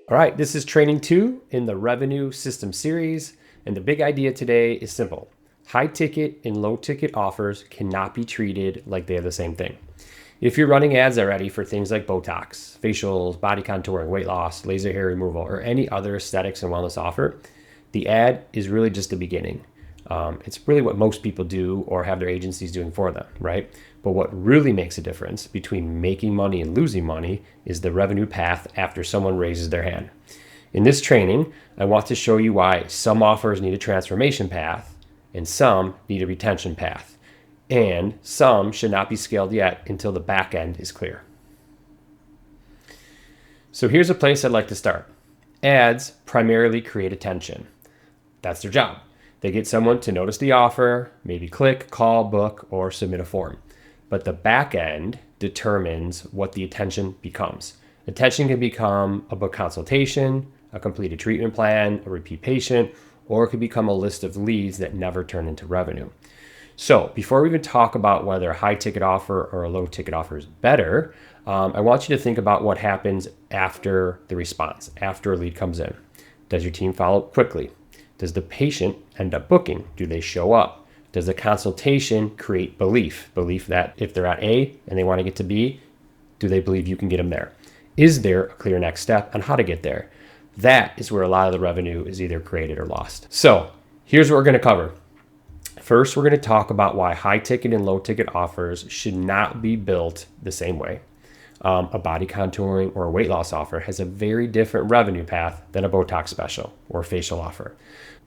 All right, this is training 2 in the revenue system series. And the big idea today is simple. High ticket and low ticket offers cannot be treated like they are the same thing. If you're running ads already for things like Botox, facials, body contouring, weight loss, laser hair removal, or any other aesthetics and wellness offer, the ad is really just the beginning. It's really what most people do or have their agencies doing for them, right? But what really makes a difference between making money and losing money is the revenue path after someone raises their hand. In this training, I want to show you why some offers need a transformation path and some need a retention path, and some should not be scaled yet until the back end is clear. So here's a place I'd like to start. Ads primarily create attention. That's their job. They get someone to notice the offer, maybe click, call, book, or submit a form. But the back end determines what the attention becomes. Attention can become a book consultation, a completed treatment plan, a repeat patient, or it could become a list of leads that never turn into revenue. So before we even talk about whether a high ticket offer or a low ticket offer is better, I want you to think about what happens after the response, after a lead comes in. Does your team follow up quickly? Does the patient end up booking? Do they show up? Does the consultation create belief? Belief that if they're at A and they want to get to B, do they believe you can get them there? Is there a clear next step on how to get there? That is where a lot of the revenue is either created or lost. So here's what we're going to cover. First, we're going to talk about why high ticket and low ticket offers should not be built the same way. A body contouring or a weight loss offer has a very different revenue path than a Botox special or facial offer.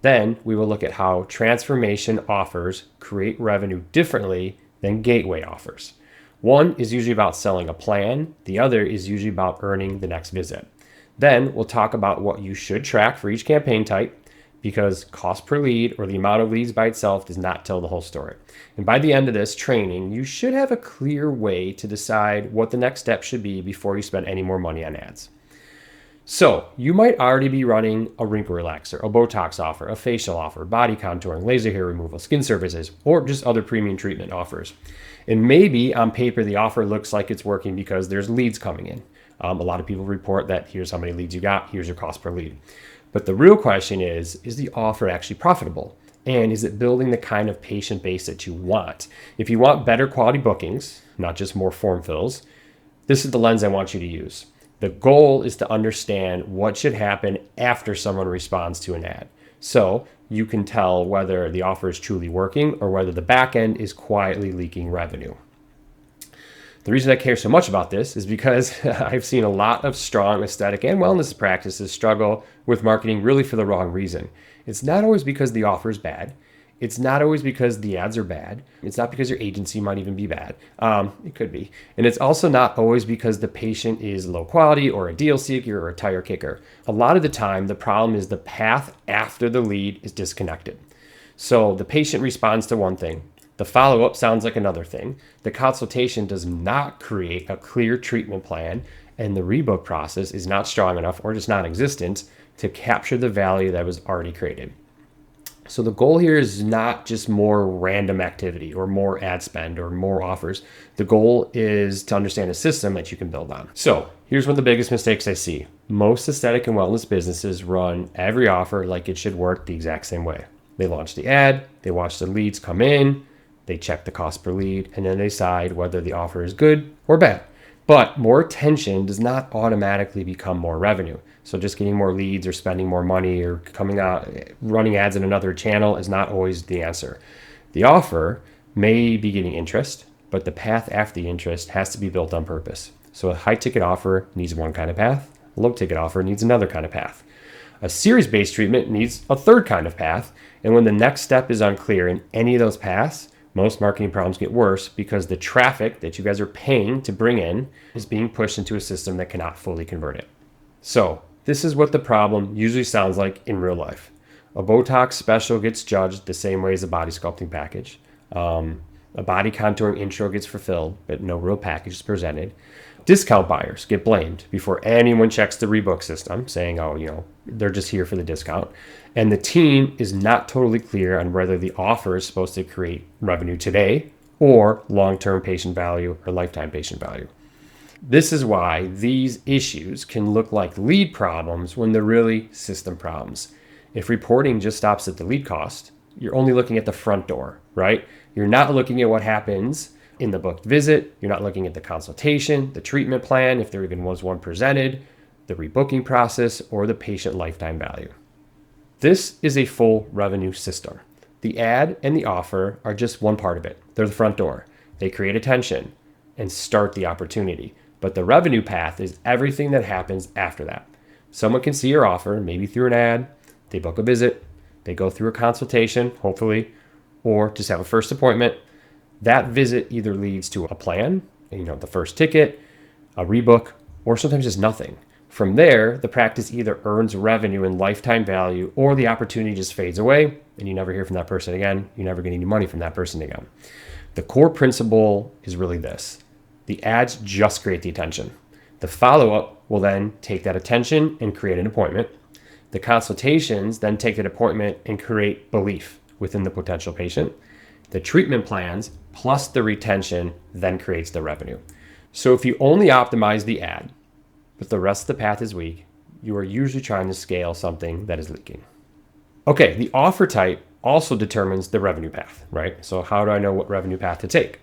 Then we will look at how transformation offers create revenue differently than gateway offers. One is usually about selling a plan. The other is usually about earning the next visit. Then we'll talk about what you should track for each campaign type, because cost per lead or the amount of leads by itself does not tell the whole story. And by the end of this training, you should have a clear way to decide what the next step should be before you spend any more money on ads. So you might already be running a wrinkle relaxer, a Botox offer, a facial offer, body contouring, laser hair removal, skin services, or just other premium treatment offers. And maybe on paper, the offer looks like it's working because there's leads coming in. A lot of people report that here's how many leads you got, here's your cost per lead. But the real question is the offer actually profitable? And is it building the kind of patient base that you want? If you want better quality bookings, not just more form fills, this is the lens I want you to use. The goal is to understand what should happen after someone responds to an ad. So you can tell whether the offer is truly working or whether the back end is quietly leaking revenue. The reason I care so much about this is because I've seen a lot of strong aesthetic and wellness practices struggle with marketing really for the wrong reason. It's not always because the offer is bad. It's not always because the ads are bad. It's not because your agency might even be bad. It could be. And it's also not always because the patient is low quality or a deal seeker or a tire kicker. A lot of the time, the problem is the path after the lead is disconnected. So the patient responds to one thing. The follow-up sounds like another thing. The consultation does not create a clear treatment plan, and the rebook process is not strong enough or just non-existent to capture the value that was already created. So the goal here is not just more random activity or more ad spend or more offers. The goal is to understand a system that you can build on. So here's one of the biggest mistakes I see. Most aesthetic and wellness businesses run every offer like it should work the exact same way. They launch the ad, they watch the leads come in, they check the cost per lead, and then they decide whether the offer is good or bad. But more attention does not automatically become more revenue. So just getting more leads or spending more money or coming out, running ads in another channel is not always the answer. The offer may be getting interest, but the path after the interest has to be built on purpose. So a high ticket offer needs one kind of path. A low ticket offer needs another kind of path. A series-based treatment needs a third kind of path. And when the next step is unclear in any of those paths, most marketing problems get worse because the traffic that you guys are paying to bring in is being pushed into a system that cannot fully convert it. So this is what the problem usually sounds like in real life. A Botox special gets judged the same way as a body sculpting package. A body contouring intro gets fulfilled, but no real package is presented. Discount buyers get blamed before anyone checks the rebook system, saying, they're just here for the discount. And the team is not totally clear on whether the offer is supposed to create revenue today or long-term patient value or lifetime patient value. This is why these issues can look like lead problems when they're really system problems. If reporting just stops at the lead cost, you're only looking at the front door, right? You're not looking at what happens in the booked visit. You're not looking at the consultation, the treatment plan, if there even was one presented, the rebooking process, or the patient lifetime value. This is a full revenue system. The ad and the offer are just one part of it. They're the front door. They create attention and start the opportunity. But the revenue path is everything that happens after that. Someone can see your offer, maybe through an ad, they book a visit, they go through a consultation, hopefully, or just have a first appointment. That visit either leads to a plan, the first ticket, a rebook, or sometimes just nothing. From there, the practice either earns revenue and lifetime value, or the opportunity just fades away and you never hear from that person again. You never get any money from that person again. The core principle is really this. The ads just create the attention. The follow-up will then take that attention and create an appointment. The consultations then take that appointment and create belief within the potential patient. The treatment plans plus the retention then creates the revenue. So if you only optimize the ad, but the rest of the path is weak, you are usually trying to scale something that is leaking. Okay, the offer type also determines the revenue path, right? So how do I know what revenue path to take?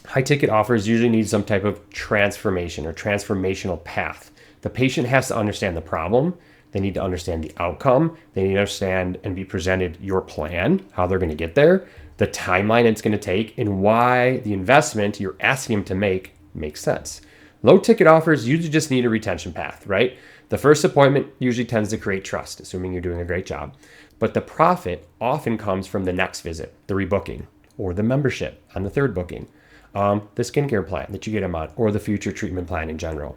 High ticket offers usually need some type of transformation or transformational path. The patient has to understand the problem. They need to understand the outcome. They need to understand and be presented your plan, how they're going to get there, the timeline it's going to take, and why the investment you're asking them to make makes sense. Low ticket offers usually just need a retention path, right? The first appointment usually tends to create trust, assuming you're doing a great job. But the profit often comes from the next visit, the rebooking, or the membership on the third booking, the skincare plan that you get them on, or the future treatment plan in general.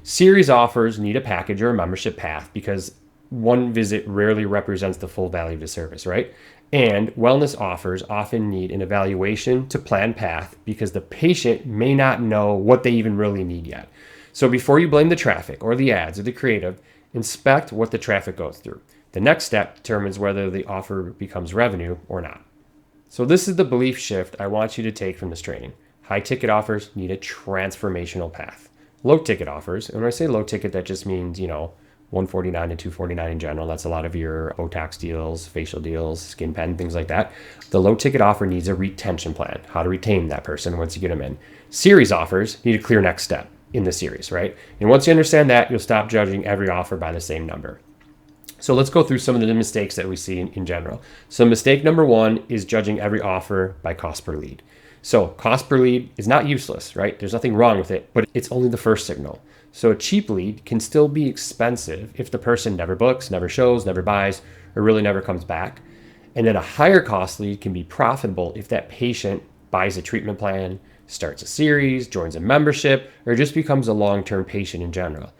Series offers need a package or a membership path because one visit rarely represents the full value of the service, right? And wellness offers often need an evaluation to plan path because the patient may not know what they even really need yet. So before you blame the traffic or the ads or the creative, inspect what the traffic goes through. The next step determines whether the offer becomes revenue or not. So this is the belief shift I want you to take from this training. High ticket offers need a transformational path. Low ticket offers, and when I say low ticket, that just means, $149 to $249 in general. That's a lot of your Botox deals, facial deals, skin pen, things like that. The low ticket offer needs a retention plan, how to retain that person once you get them in. Series offers need a clear next step in the series, right? And once you understand that, you'll stop judging every offer by the same number. So let's go through some of the mistakes that we see in general. So mistake number one is judging every offer by cost per lead. So cost per lead is not useless, right? There's nothing wrong with it, but it's only the first signal. So a cheap lead can still be expensive if the person never books, never shows, never buys, or really never comes back. And then a higher cost lead can be profitable if that patient buys a treatment plan, starts a series, joins a membership, or just becomes a long-term patient in general.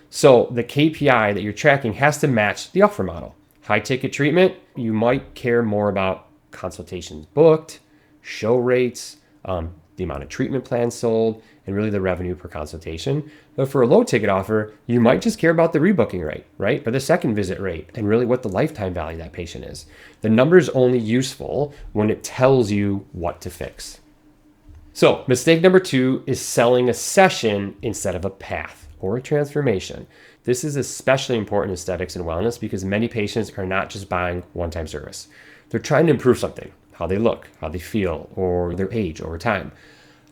So the KPI that you're tracking has to match the offer model. High ticket treatment, you might care more about consultations booked, show rates, the amount of treatment plans sold, and really the revenue per consultation. But for a low ticket offer, you might just care about the rebooking rate, right? Or the second visit rate, and really what the lifetime value of that patient is. The number is only useful when it tells you what to fix. So mistake number two is selling a session instead of a path or a transformation. This is especially important in aesthetics and wellness because many patients are not just buying one-time service. They're trying to improve something, how they look, how they feel, or their age over time.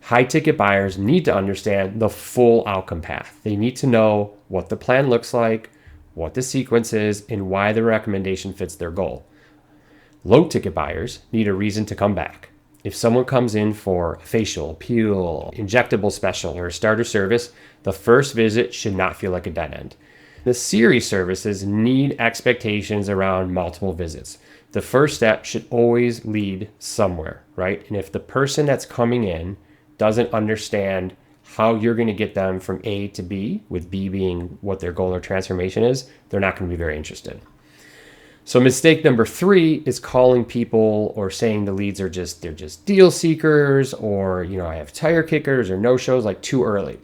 High ticket buyers need to understand the full outcome path. They need to know what the plan looks like, what the sequence is, and why the recommendation fits their goal. Low ticket buyers need a reason to come back. If someone comes in for a facial, peel, injectable special, or a starter service, the first visit should not feel like a dead end. The series services need expectations around multiple visits. The first step should always lead somewhere, right? And if the person that's coming in doesn't understand how you're going to get them from A to B, with B being what their goal or transformation is, they're not going to be very interested. So mistake number three is calling people or saying the leads are they're just deal seekers, or, I have tire kickers or no-shows, like too early.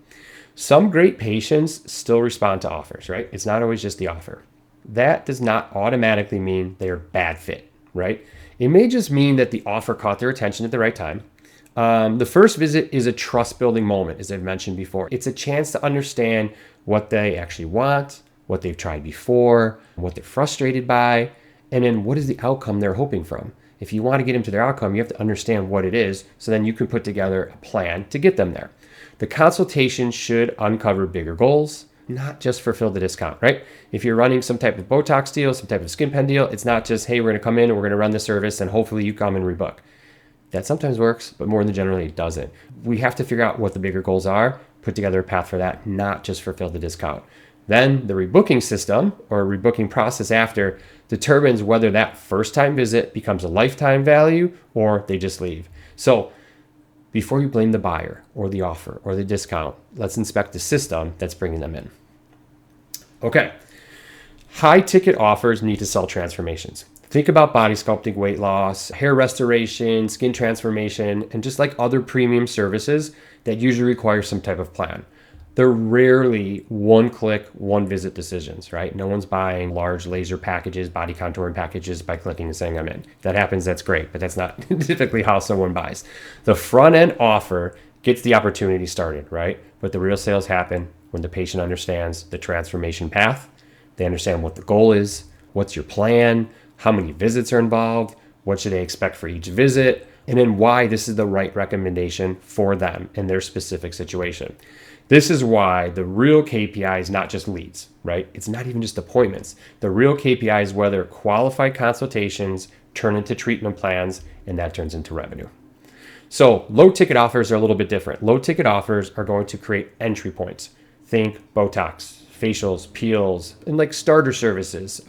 Some great patients still respond to offers, right? It's not always just the offer. That does not automatically mean they're a bad fit, right? It may just mean that the offer caught their attention at the right time. The first visit is a trust building moment, as I've mentioned before. It's a chance to understand what they actually want, what they've tried before, what they're frustrated by, and then what is the outcome they're hoping from. If you want to get them to their outcome, you have to understand what it is, so then you can put together a plan to get them there. The consultation should uncover bigger goals, not just fulfill the discount, right? If you're running some type of Botox deal, some type of skin pen deal, it's not just, hey, we're going to come in and we're going to run the service and hopefully you come and rebook. That sometimes works, but more than generally it doesn't. We have to figure out what the bigger goals are, put together a path for that, not just fulfill the discount. Then the rebooking system or rebooking process after determines whether that first time visit becomes a lifetime value or they just leave. So before you blame the buyer or the offer or the discount, let's inspect the system that's bringing them in. Okay. High ticket offers need to sell transformations. Think about body sculpting, weight loss, hair restoration, skin transformation, and just like other premium services that usually require some type of plan. They're rarely one-click, one-visit decisions, right? No one's buying large laser packages, body contouring packages by clicking and saying I'm in. If that happens, that's great, but that's not typically how someone buys. The front-end offer gets the opportunity started, right? But the real sales happen when the patient understands the transformation path. They understand what the goal is, what's your plan, how many visits are involved, what should they expect for each visit, and then why this is the right recommendation for them in their specific situation. This is why the real KPI is not just leads, right? It's not even just appointments. The real KPI is whether qualified consultations turn into treatment plans, and that turns into revenue. So low ticket offers are a little bit different. Low ticket offers are going to create entry points. Think Botox, facials, peels, and like starter services.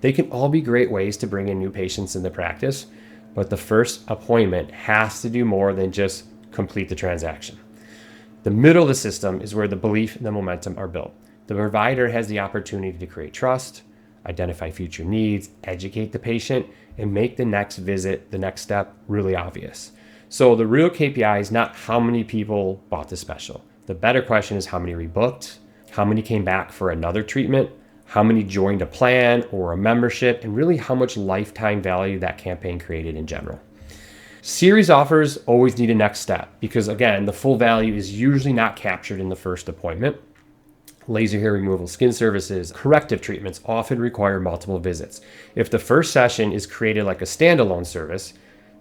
They can all be great ways to bring in new patients in the practice, but the first appointment has to do more than just complete the transaction. The middle of the system is where the belief and the momentum are built. The provider has the opportunity to create trust, identify future needs, educate the patient, and make the next visit, the next step, really obvious. So the real KPI is not how many people bought the special. The better question is how many rebooked, how many came back for another treatment, how many joined a plan or a membership, and really how much lifetime value that campaign created in general. Series offers always need a next step because, again, the full value is usually not captured in the first appointment. Laser hair removal, skin services, corrective treatments often require multiple visits. If the first session is created like a standalone service,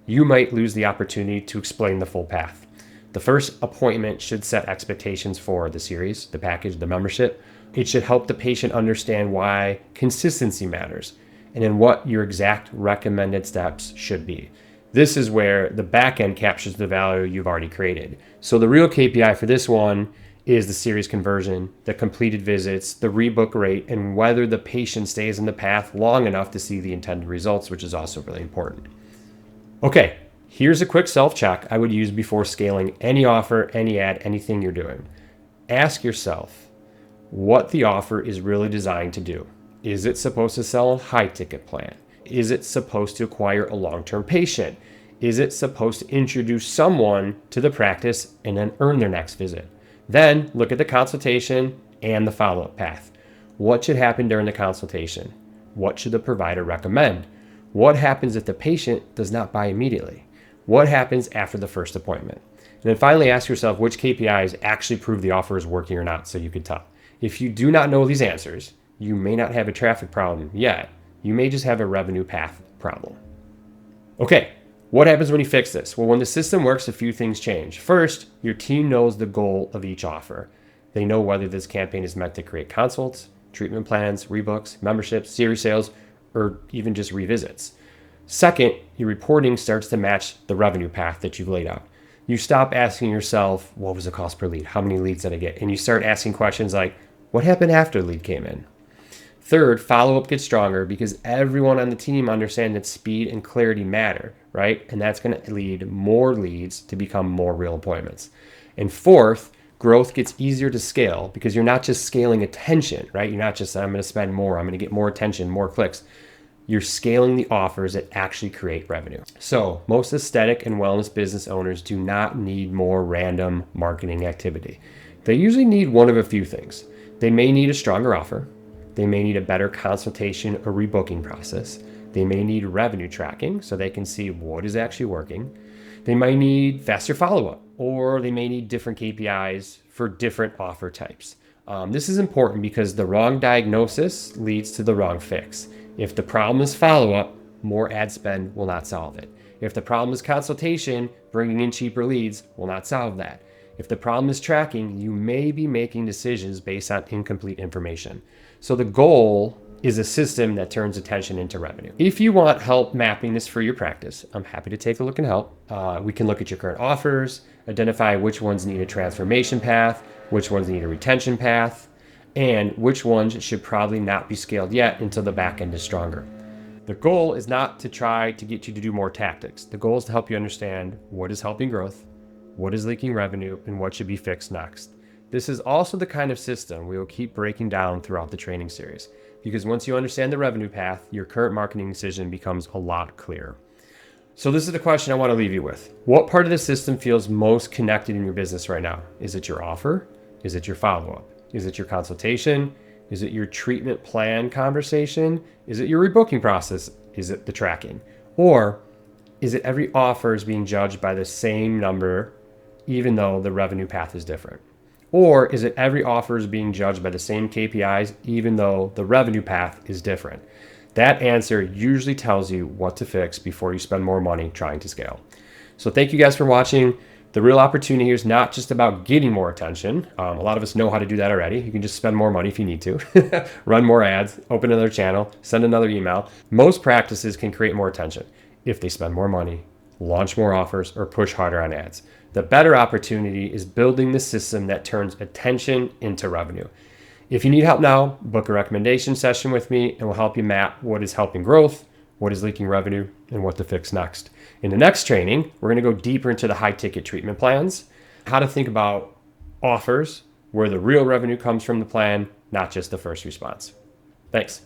you might lose the opportunity to explain the full path. The first appointment should set expectations for the series, the package, the membership. It should help the patient understand why consistency matters and then what your exact recommended steps should be. This is where the back end captures the value you've already created. So the real KPI for this one is the series conversion, the completed visits, the rebook rate, and whether the patient stays in the path long enough to see the intended results, which is also really important. Okay, here's a quick self-check I would use before scaling any offer, any ad, anything you're doing. Ask yourself what the offer is really designed to do. Is it supposed to sell a high-ticket plan? Is it supposed to acquire a long-term patient? Is it supposed to introduce someone to the practice and then earn their next visit? Then look at the consultation and the follow-up path. What should happen during the consultation? What should the provider recommend? What happens if the patient does not buy immediately? What happens after the first appointment? And then finally ask yourself which KPIs actually prove the offer is working or not so you can tell. If you do not know these answers, you may not have a traffic problem yet. You may just have a revenue path problem. Okay, what happens when you fix this? Well, when the system works, a few things change. First, your team knows the goal of each offer. They know whether this campaign is meant to create consults, treatment plans, rebooks, memberships, series sales, or even just revisits. Second, your reporting starts to match the revenue path that you've laid out. You stop asking yourself, what was the cost per lead? How many leads did I get? And you start asking questions like, what happened after the lead came in? Third, follow-up gets stronger because everyone on the team understands that speed and clarity matter, right? And that's going to lead more leads to become more real appointments. And fourth, growth gets easier to scale because you're not just scaling attention, right? You're not just, I'm going to spend more, I'm going to get more attention, more clicks. You're scaling the offers that actually create revenue. So most aesthetic and wellness business owners do not need more random marketing activity. They usually need one of a few things. They may need a stronger offer. They may need a better consultation or rebooking process. They may need revenue tracking so they can see what is actually working. They might need faster follow-up, or they may need different KPIs for different offer types. This is important because the wrong diagnosis leads to the wrong fix. If the problem is follow-up, more ad spend will not solve it. If the problem is consultation, bringing in cheaper leads will not solve that. If the problem is tracking, you may be making decisions based on incomplete information. So the goal is a system that turns attention into revenue. If you want help mapping this for your practice, I'm happy to take a look and help. We can look at your current offers, identify which ones need a transformation path, which ones need a retention path, and which ones should probably not be scaled yet until the back end is stronger. The goal is not to try to get you to do more tactics. The goal is to help you understand what is helping growth, what is leaking revenue, and what should be fixed next. This is also the kind of system we will keep breaking down throughout the training series, because once you understand the revenue path, your current marketing decision becomes a lot clearer. So this is the question I want to leave you with. What part of the system feels most connected in your business right now? Is it your offer? Is it your follow-up? Is it your consultation? Is it your treatment plan conversation? Is it your rebooking process? Is it the tracking? Or is it every offer is being judged by the same number, even though the revenue path is different? Or is it every offer is being judged by the same KPIs, even though the revenue path is different? That answer usually tells you what to fix before you spend more money trying to scale. So thank you guys for watching. The real opportunity here is not just about getting more attention. A lot of us know how to do that already. You can just spend more money if you need to, run more ads, open another channel, send another email. Most practices can create more attention if they spend more money, launch more offers, or push harder on ads. The better opportunity is building the system that turns attention into revenue. If you need help now, book a recommendation session with me and we'll help you map what is helping growth, what is leaking revenue, and what to fix next. In the next training, we're going to go deeper into the high ticket treatment plans, how to think about offers where the real revenue comes from the plan, not just the first response. Thanks.